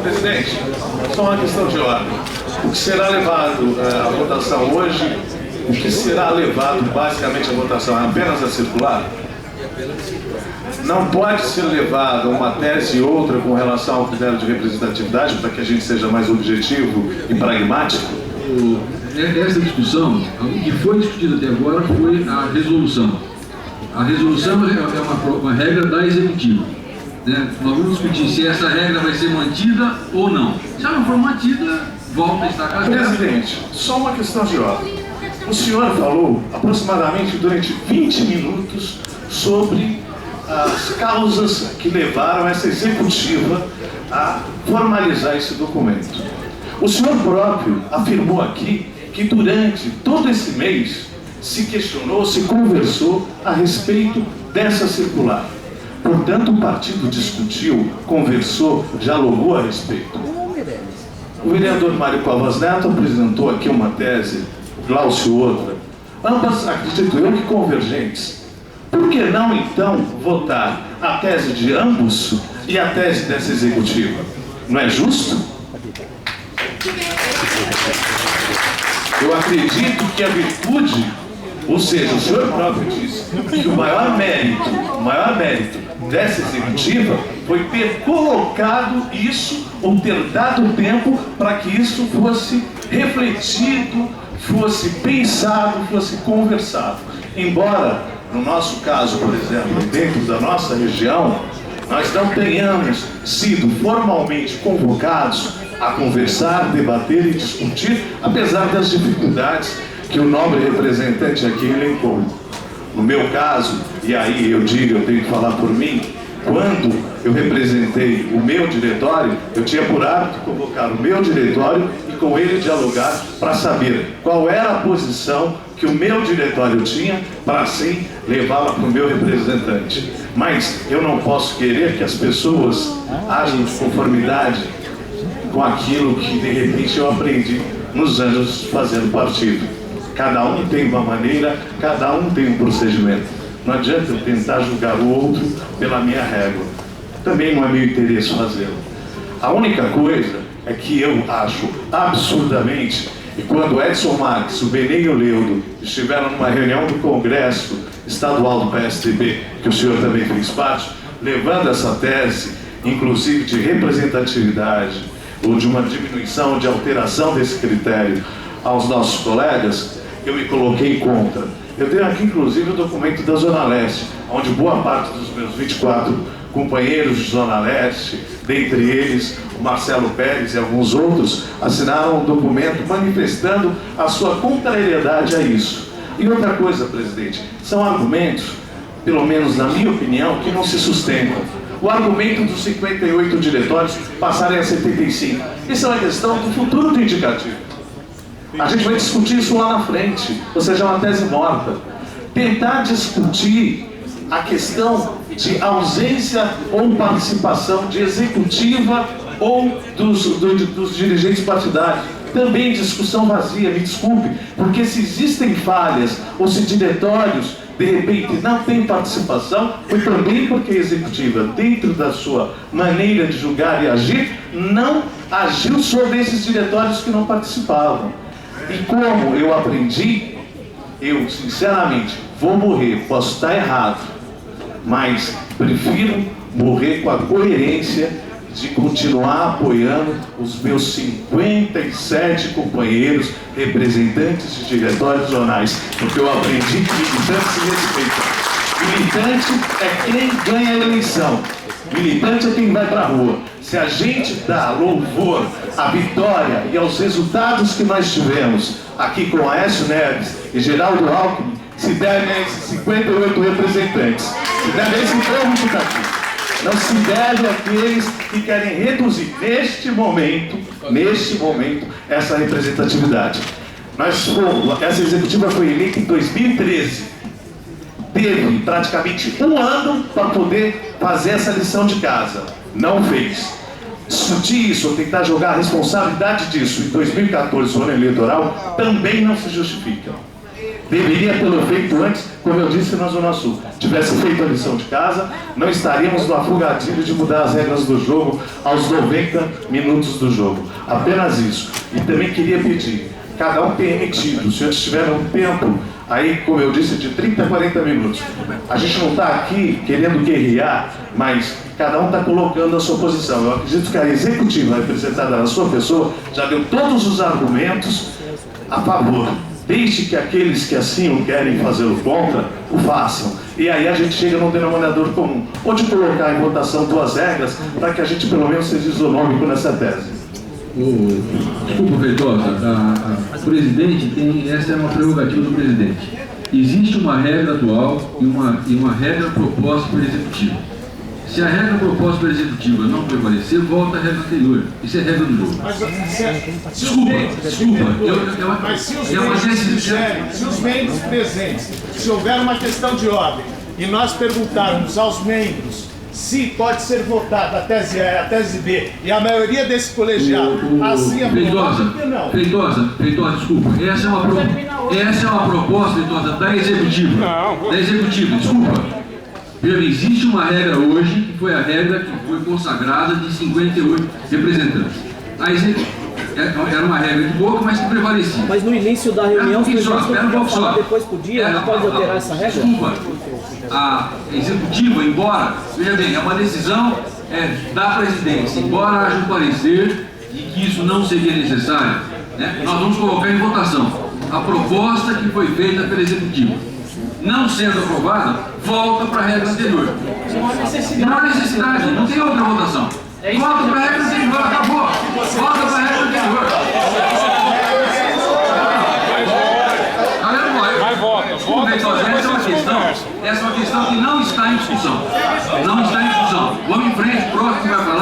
Presidente, só uma questão de ordem. O que será levado à votação hoje, o que será levado basicamente à votação é apenas a circular? Não pode ser levada uma tese e outra com relação ao critério de representatividade para que a gente seja mais objetivo e pragmático? Essa discussão, o que foi discutido até agora foi a resolução. A resolução é uma regra da executiva. Né? Nós vamos discutir se essa regra vai ser mantida ou não. Se ela não for mantida, volta a estar casada. Presidente, só uma questão de ordem. O senhor falou aproximadamente durante 20 minutos sobre as causas que levaram essa executiva a formalizar esse documento. O senhor próprio afirmou aqui que durante todo esse mês se questionou, se conversou a respeito dessa circular. Portanto, o partido discutiu, conversou, dialogou a respeito. O vereador Mário Covas Neto apresentou aqui uma tese, o Glaucio outra, ambas, acredito eu, que convergentes. Por que não, então, votar a tese de ambos e a tese dessa executiva? Não é justo? Eu acredito que a virtude, ou seja, o senhor próprio disse que o maior mérito dessa executiva foi ter colocado isso, ou ter dado tempo para que isso fosse refletido, fosse pensado, fosse conversado. Embora, no nosso caso, por exemplo, dentro da nossa região, nós não tenhamos sido formalmente convocados a conversar, debater e discutir, apesar das dificuldades que o nobre representante aqui elencou. No meu caso, e aí eu digo, eu tenho que falar por mim, quando eu representei o meu diretório, eu tinha por hábito convocar o meu diretório e com ele dialogar para saber qual era a posição que o meu diretório tinha para assim levá-la para o meu representante. Mas eu não posso querer que as pessoas ajam de conformidade com aquilo que de repente eu aprendi nos anos fazendo partido. Cada um tem uma maneira, cada um tem um procedimento. Não adianta eu tentar julgar o outro pela minha régua. Também não é meu interesse fazê-lo. A única coisa é que eu acho absurdamente, e quando Edson Marques, o Benê e o Leudo estiveram numa reunião do Congresso Estadual do PSDB, que o senhor também fez parte, levando essa tese, inclusive de representatividade, ou de uma diminuição, de alteração desse critério aos nossos colegas, eu me coloquei contra. Eu tenho aqui, inclusive, o documento da Zona Leste, onde boa parte dos meus 24 companheiros de Zona Leste, dentre eles o Marcelo Pérez e alguns outros, assinaram um documento manifestando a sua contrariedade a isso. E outra coisa, presidente, são argumentos, pelo menos na minha opinião, que não se sustentam. O argumento dos 58 diretórios passarem a 75. Isso é uma questão do futuro do indicativo. A gente vai discutir isso lá na frente, ou seja, é uma tese morta. Tentar discutir a questão de ausência ou participação de executiva ou dos dirigentes partidários. Também discussão vazia, me desculpe, porque se existem falhas ou se diretórios de repente não tem participação, foi também porque a executiva, dentro da sua maneira de julgar e agir, não agiu sobre esses diretórios que não participavam. E como eu aprendi, eu sinceramente vou morrer, posso estar errado, mas prefiro morrer com a coerência de continuar apoiando os meus 57 companheiros representantes de diretórios zonais, porque eu aprendi que militante se respeita. Militante é quem ganha a eleição, militante é quem vai para a rua. Se a gente dá louvor à vitória e aos resultados que nós tivemos aqui com Aécio Neves e Geraldo Alckmin, se deve a esses 58 representantes, se deve a esse povo que está aqui. Não se deve àqueles que querem reduzir, neste momento, essa representatividade. Essa executiva foi eleita em 2013. Teve praticamente um ano para poder fazer essa lição de casa. Não fez. Discutir isso, ou tentar jogar a responsabilidade disso em 2014, no ano eleitoral, também não se justifica. Deveria tê-lo feito antes, como eu disse na Zona Sul. Tivesse feito a lição de casa, não estaríamos no afogadilho de mudar as regras do jogo aos 90 minutos do jogo. Apenas isso. E também queria pedir, cada um tem emitido, os senhores tiveram um tempo, aí, como eu disse, de 30 a 40 minutos. A gente não está aqui querendo guerrear, mas cada um está colocando a sua posição. Eu acredito que a executiva representada na sua pessoa já deu todos os argumentos a favor. Deixe que aqueles que assim o querem fazê-lo contra, o façam. E aí a gente chega num denominador comum. Ou de colocar em votação duas regras, para que a gente pelo menos seja isonômico nessa tese. Desculpa, Feitosa, o presidente tem, essa é uma prerrogativa do presidente. Existe uma regra atual e uma regra proposta pelo executivo. Se a regra proposta pelo executivo não prevalecer, volta à regra anterior. Isso é regra do jogo. Desculpa. Mas se os membros quiserem, se os membros presentes, se houver uma questão de ordem e nós perguntarmos aos membros se pode ser votada a tese A, a tese B, e a maioria desse colegiado assim Feitosa, desculpa. Essa é uma proposta, Feitosa, da executiva. Da executiva, desculpa. Existe uma regra hoje, que foi a regra que foi consagrada de 58 representantes. Era uma regra de boca, mas que prevalecia. Mas no início da reunião, depois podia, não pode alterar essa regra? Desculpa, a executiva, embora, veja bem, é uma decisão da presidência, embora haja um parecer de que isso não seria necessário, né, nós vamos colocar em votação a proposta que foi feita pela executiva. Não sendo aprovada, volta para a regra anterior. Não há necessidade, não tem outra votação. Volta para a regra anterior, acabou. Volta para a regra anterior. Galera, vai, volta. Essa é uma questão que não está em discussão. Não está em discussão. Vamos em frente, próximo vai falar.